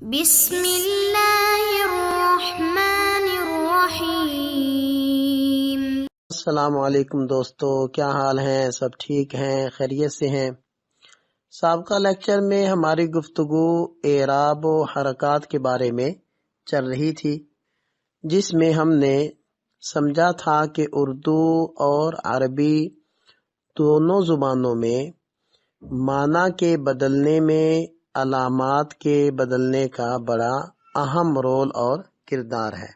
بسم اللہ الرحمن الرحیم۔ السلام علیکم دوستو، کیا حال ہیں؟ سب ٹھیک ہیں؟ خیریت سے ہیں؟ سابقہ لیکچر میں ہماری گفتگو اعراب و حرکات کے بارے میں چل رہی تھی، جس میں ہم نے سمجھا تھا کہ اردو اور عربی دونوں زبانوں میں معنی کے بدلنے میں علامات کے بدلنے کا بڑا اہم رول اور کردار ہے،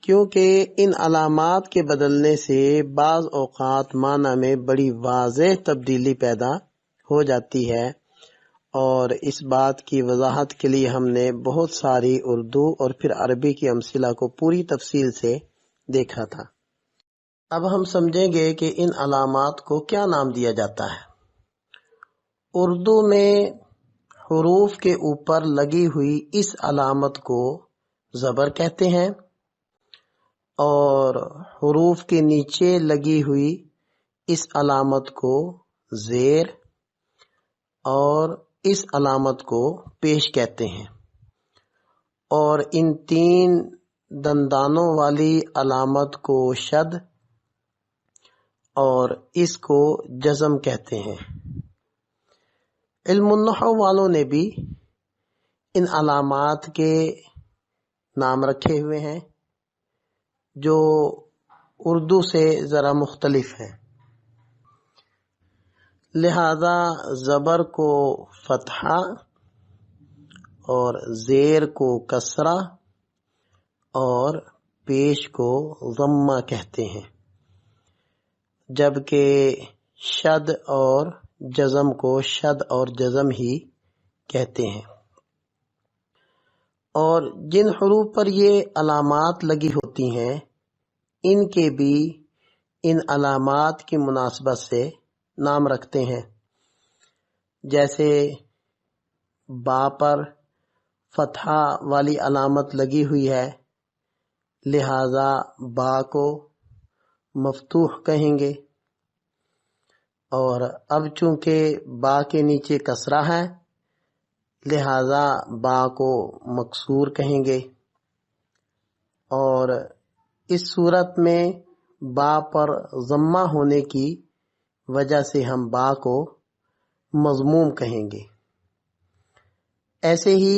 کیونکہ ان علامات کے بدلنے سے بعض اوقات معنی میں بڑی واضح تبدیلی پیدا ہو جاتی ہے، اور اس بات کی وضاحت کے لیے ہم نے بہت ساری اردو اور پھر عربی کی امثلہ کو پوری تفصیل سے دیکھا تھا۔ اب ہم سمجھیں گے کہ ان علامات کو کیا نام دیا جاتا ہے۔ اردو میں حروف کے اوپر لگی ہوئی اس علامت کو زبر کہتے ہیں، اور حروف کے نیچے لگی ہوئی اس علامت کو زیر اور اس علامت کو پیش کہتے ہیں، اور ان تین دندانوں والی علامت کو شد اور اس کو جزم کہتے ہیں۔ علم النحو والوں نے بھی ان علامات کے نام رکھے ہوئے ہیں جو اردو سے ذرا مختلف ہیں، لہذا زبر کو فتحہ اور زیر کو کسرہ اور پیش کو ضمہ کہتے ہیں، جبکہ شد اور جزم کو شد اور جزم ہی کہتے ہیں۔ اور جن حروف پر یہ علامات لگی ہوتی ہیں ان کے بھی ان علامات کی مناسبت سے نام رکھتے ہیں، جیسے با پر فتحہ والی علامت لگی ہوئی ہے، لہذا با کو مفتوح کہیں گے، اور اب چونکہ با کے نیچے کسرہ ہے لہذا با کو مکسور کہیں گے، اور اس صورت میں با پر ضمہ ہونے کی وجہ سے ہم با کو مضموم کہیں گے۔ ایسے ہی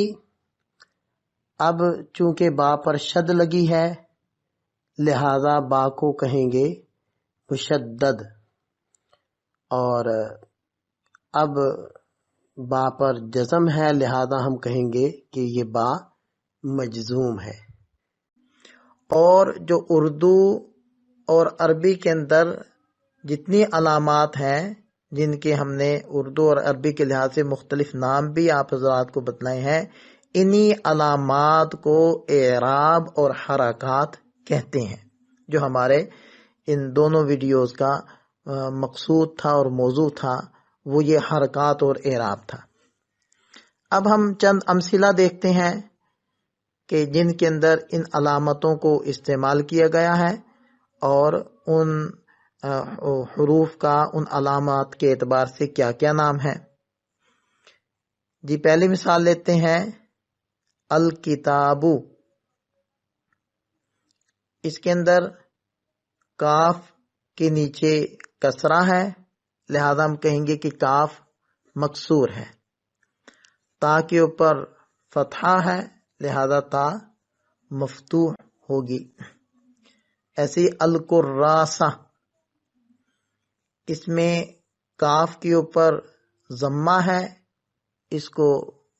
اب چونکہ با پر شد لگی ہے لہذا با کو کہیں گے مشدد، اور اب با پر جزم ہے لہذا ہم کہیں گے کہ یہ با مجزوم ہے۔ اور جو اردو اور عربی کے اندر جتنی علامات ہیں جن کے ہم نے اردو اور عربی کے لحاظ سے مختلف نام بھی آپ حضرات کو بتلائے ہیں، انہی علامات کو اعراب اور حرکات کہتے ہیں، جو ہمارے ان دونوں ویڈیوز کا مقصود تھا اور موضوع تھا وہ یہ حرکات اور اعراب تھا۔ اب ہم چند امثلہ دیکھتے ہیں کہ جن کے اندر ان علامتوں کو استعمال کیا گیا ہے اور ان حروف کا ان علامات کے اعتبار سے کیا کیا نام ہے۔ جی پہلی مثال لیتے ہیں الکتابو۔ اس کے اندر کاف کے نیچے کسرہ ہے لہذا ہم کہیں گے کہ کاف مکسور ہے، تا کے اوپر فتحہ ہے لہذا تا مفتوح ہوگی۔ ایسے ہی الکراسہ، اس میں کاف کے اوپر ضمہ ہے، اس کو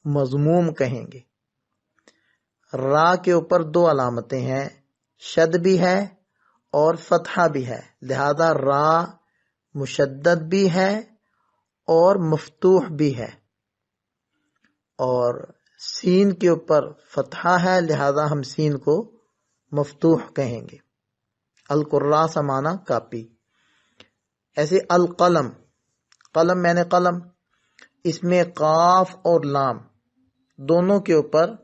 مضموم کہیں گے۔ را کے اوپر دو علامتیں ہیں، شد بھی ہے اور فتحہ بھی ہے، لہذا را مشدد بھی ہے اور مفتوح بھی ہے، اور سین کے اوپر فتحہ ہے لہذا ہم سین کو مفتوح کہیں گے۔ القراء معنی کاپی۔ ایسے القلم، قلم میں نے قلم، اس میں قاف اور لام دونوں کے اوپر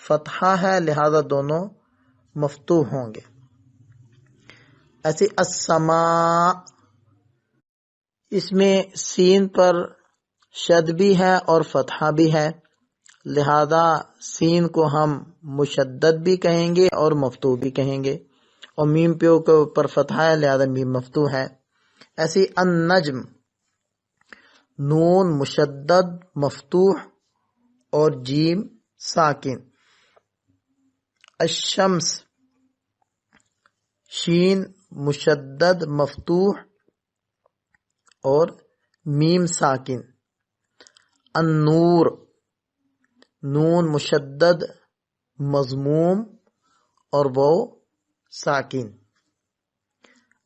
فتحہ ہے لہذا دونوں مفتوح ہوں گے۔ ایسے السماء، اس میں سین پر شد بھی ہے اور فتحہ بھی ہے لہذا سین کو ہم مشدد بھی کہیں گے اور مفتوح بھی کہیں گے، اور میم پیو کے اوپر فتحہ ہے لہذا میم مفتوح ہے۔ ایسی النجم، نون مشدد مفتوح اور جیم ساکن۔ الشمس، شین مشدد مفتوح اور میم ساکن۔ النور، نون مشدد مضموم اور وہ ساکن۔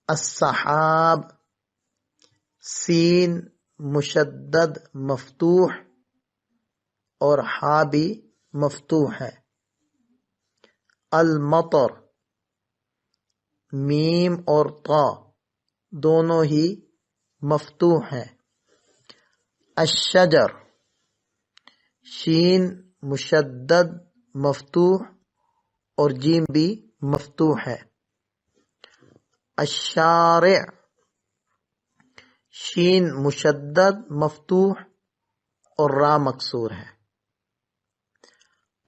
السحاب، سین مشدد مفتوح اور ہا بھی مفتوح ہے۔ المطر، میم اور طا دونوں ہی مفتوح ہیں۔ الشجر، شین مشدد مفتوح اور جیم بھی مفتوح ہے۔ الشارع، شین مشدد مفتوح اور را مکسور ہے۔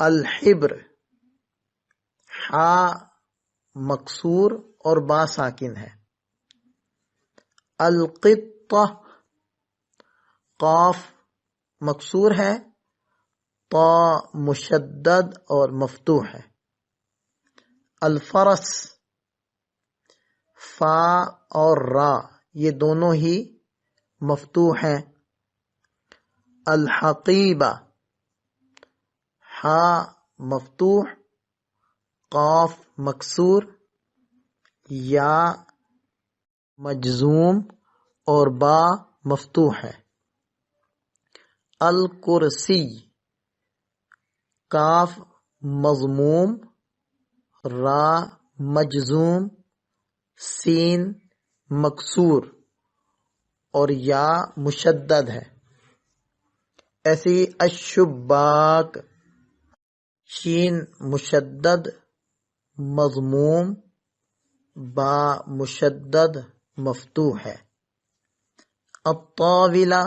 الحبر، ہا مکسور اور با ساکن ہے۔ القطہ، قاف مکسور ہے، طا مشدد اور مفتوح ہے۔ الفرس، فا اور را یہ دونوں ہی مفتوح ہیں۔ الحقیبہ، ہا مفتوح، قاف مکسور، یا مجزوم اور با مفتوح ہے۔ الکرسی، کاف مضموم، را مجزوم، سین مکسور اور یا مشدد ہے۔ ایسی الشباک، شین مشدد مضموم، با مشدد مفتوح ہے۔ الطاولہ،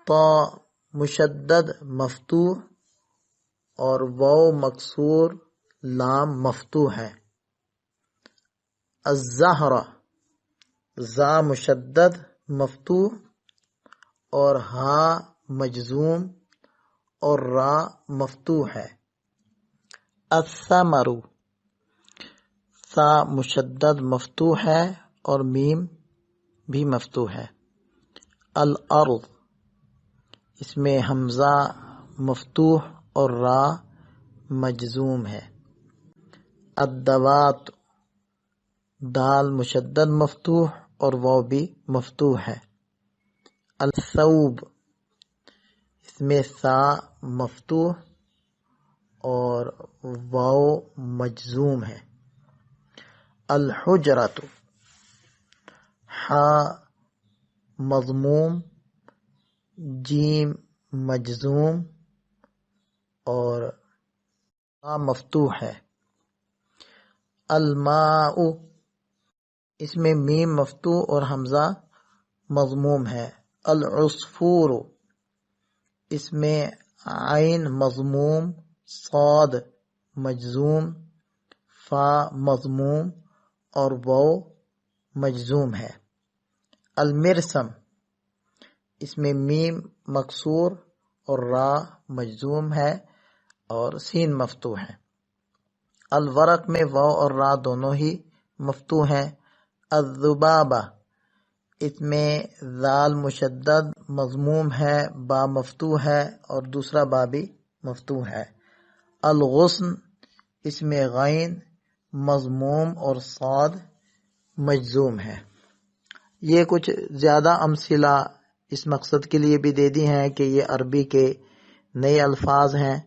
طا مشدد مفتوح اور واو مکسور لام مفتوح ہے۔ الزہرہ، زا مشدد مفتوح اور ہا مجزوم اور را مفتوح ہے۔ الثمر، ثا مشدد مفتوح ہے اور میم بھی مفتوح ہے۔ الارض، اس میں حمزہ مفتوح اور را مجزوم ہے۔ الدوات، دال مشدد مفتوح اور واو بھی مفتوح ہے۔ الثوب، اس میں ثا مفتوح اور واو مجزوم ہے۔ الحجرۃ، ہا مضموم، جیم مجزوم اور را مفتوح ہے۔ الماء، اس میں میم مفتوح اور حمزہ مضموم ہے۔ العصفور، اس میں عین مضموم، صاد مجزوم، فا مضموم اور واو مجزوم ہے۔ المرسم، اس میں میم مکسور اور را مجزوم ہے اور سین مفتوح ہے۔ الورق میں واو اور را دونوں ہی مفتوح ہیں۔ الذبابہ، اس میں ذال مشدد مضموم ہے، با مفتوح ہے اور دوسرا با بھی مفتوح ہے۔ الغصن، اس میں غین مضموم اور صاد مجزوم ہے۔ یہ کچھ زیادہ امثلہ اس مقصد کے لیے بھی دے دی ہیں کہ یہ عربی کے نئے الفاظ ہیں۔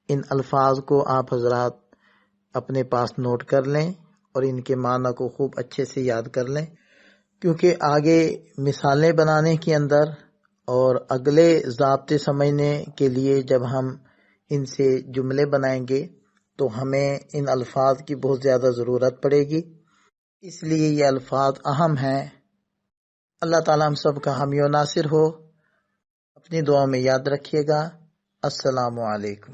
ان الفاظ کو آپ حضرات اپنے پاس نوٹ کر لیں اور ان کے معنی کو خوب اچھے سے یاد کر لیں، کیونکہ آگے مثالیں بنانے کے اندر اور اگلے ضابطے سمجھنے کے لیے جب ہم ان سے جملے بنائیں گے تو ہمیں ان الفاظ کی بہت زیادہ ضرورت پڑے گی، اس لیے یہ الفاظ اہم ہیں۔ اللہ تعالیٰ ہم سب کا حامی و ناصر ہو۔ اپنی دعاؤں میں یاد رکھیے گا۔ السلام علیکم۔